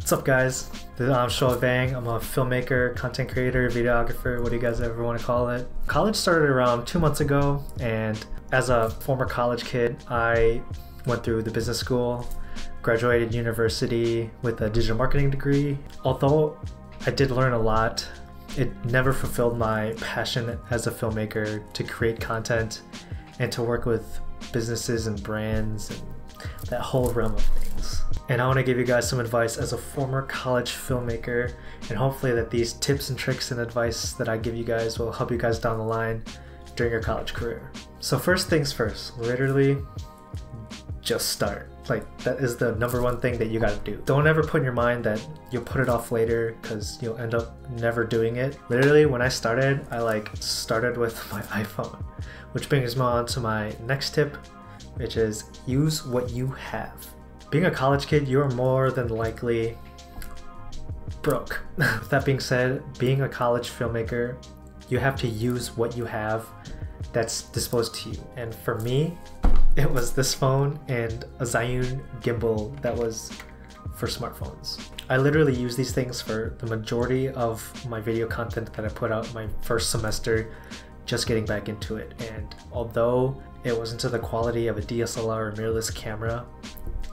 What's up guys? I'm Shoa Bang. I'm a filmmaker, content creator, videographer, what do you guys ever want to call it. College started around 2 months ago, and as a former college kid, I went through the business school, graduated university with a digital marketing degree. Although I did learn a lot, it never fulfilled my passion as a filmmaker to create content and to work with businesses and brands and that whole realm of things. And I want to give you guys some advice as a former college filmmaker, and hopefully that these tips and tricks and advice that I give you guys will help you guys down the line during your college career. So first things first, literally just start. Like, that is the #1 thing that you gotta do. Don't ever put in your mind that you'll put it off later because you'll end up never doing it. Literally, when I started, I started with my iPhone, which brings me on to my next tip, which is use what you have. Being a college kid, you're more than likely broke. With that being said, being a college filmmaker, you have to use what you have that's disposed to you. And for me, it was this phone and a Zhiyun gimbal that was for smartphones. I literally use these things for the majority of my video content that I put out my first semester, just getting back into it. And although it wasn't to the quality of a DSLR or mirrorless camera,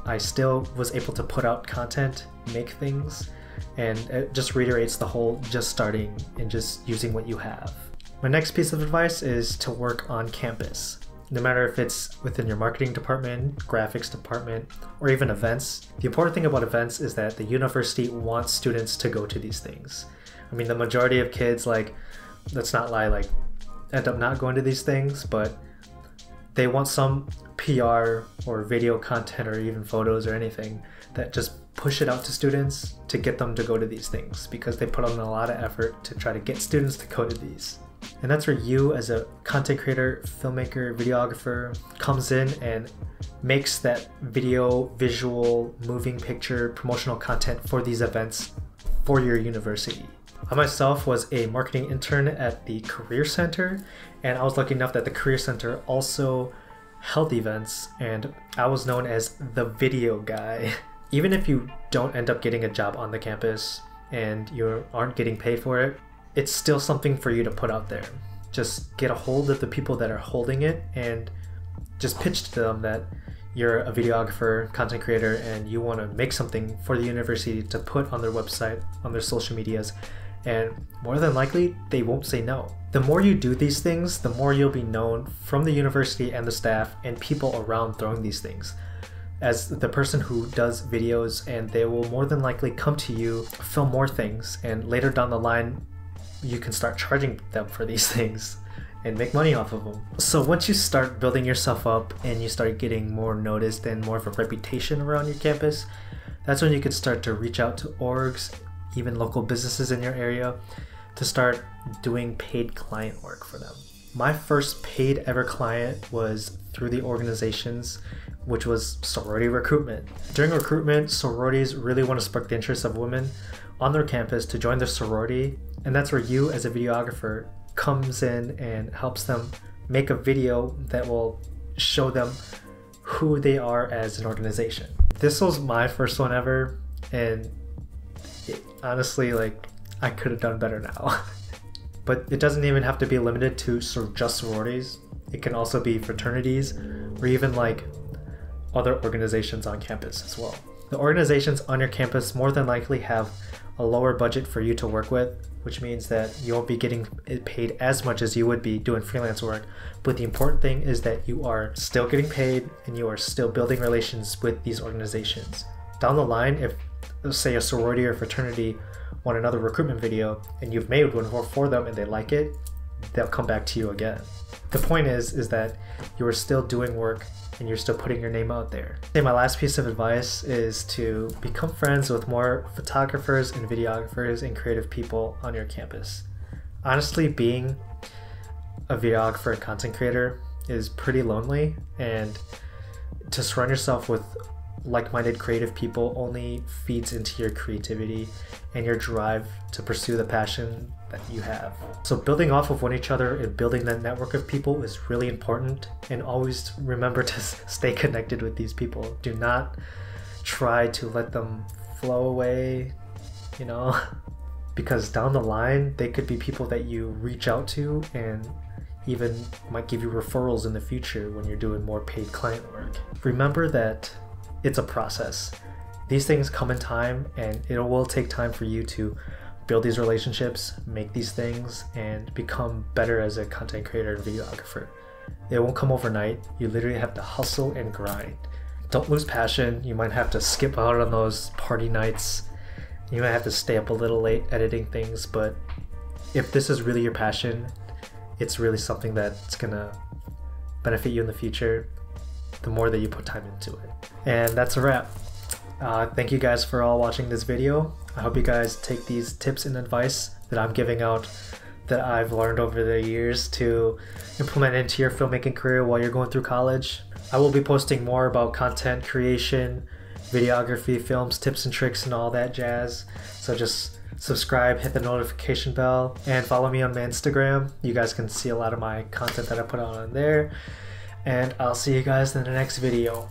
I still was able to put out content, make things, and it just reiterates the whole just starting and just using what you have. My next piece of advice is to work on campus. No matter if it's within your marketing department, graphics department, or even events. The important thing about events is that the university wants students to go to these things. I mean, the majority of kids, let's not lie, end up not going to these things, but they want some PR or video content or even photos or anything that just push it out to students to get them to go to these things, because they put on a lot of effort to try to get students to go to these. And that's where you as a content creator, filmmaker, videographer comes in and makes that video, visual, moving picture, promotional content for these events for your university. I myself was a marketing intern at the Career Center, and I was lucky enough that the Career Center also held events, and I was known as the video guy. Even if you don't end up getting a job on the campus and you aren't getting paid for it, it's still something for you to put out there. Just get a hold of the people that are holding it and just pitch to them that you're a videographer, content creator, and you want to make something for the university to put on their website, on their social medias, and more than likely, they won't say no. The more you do these things, the more you'll be known from the university and the staff and people around throwing these things as the person who does videos, and they will more than likely come to you, film more things, and later down the line, you can start charging them for these things and make money off of them. So once you start building yourself up and you start getting more noticed and more of a reputation around your campus, that's when you can start to reach out to orgs, even local businesses in your area, to start doing paid client work for them. My first paid ever client was through the organizations, which was sorority recruitment. During recruitment, sororities really want to spark the interest of women on their campus to join their sorority, and that's where you as a videographer comes in and helps them make a video that will show them who they are as an organization. This was my first one ever, and honestly, I could have done better now. But it doesn't even have to be limited to just sororities. It can also be fraternities or even other organizations on campus as well. The organizations on your campus more than likely have a lower budget for you to work with, which means that you won't be getting paid as much as you would be doing freelance work. But the important thing is that you are still getting paid and you are still building relations with these organizations. Down the line, if say a sorority or fraternity want another recruitment video and you've made one for them and they like it, they'll come back to you again. The point is that you are still doing work and you're still putting your name out there. My last piece of advice is to become friends with more photographers and videographers and creative people on your campus. Honestly, being a videographer and content creator is pretty lonely, and to surround yourself with like-minded creative people only feeds into your creativity and your drive to pursue the passion that you have. So building off of one each other and building that network of people is really important, and always remember to stay connected with these people. Do not try to let them flow away, you know? Because down the line, they could be people that you reach out to and even might give you referrals in the future when you're doing more paid client work. Remember that it's a process. These things come in time, and it will take time for you to build these relationships, make these things, and become better as a content creator and videographer. It won't come overnight. You literally have to hustle and grind. Don't lose passion. You might have to skip out on those party nights. You might have to stay up a little late editing things, but if this is really your passion, it's really something that's gonna benefit you in the future the more that you put time into it. And that's a wrap. Thank you guys for all watching this video. I hope you guys take these tips and advice that I'm giving out, that I've learned over the years, to implement into your filmmaking career while you're going through college. I will be posting more about content creation, videography, films, tips and tricks, and all that jazz. So just subscribe, hit the notification bell, and follow me on my Instagram. You guys can see a lot of my content that I put out on there. And I'll see you guys in the next video.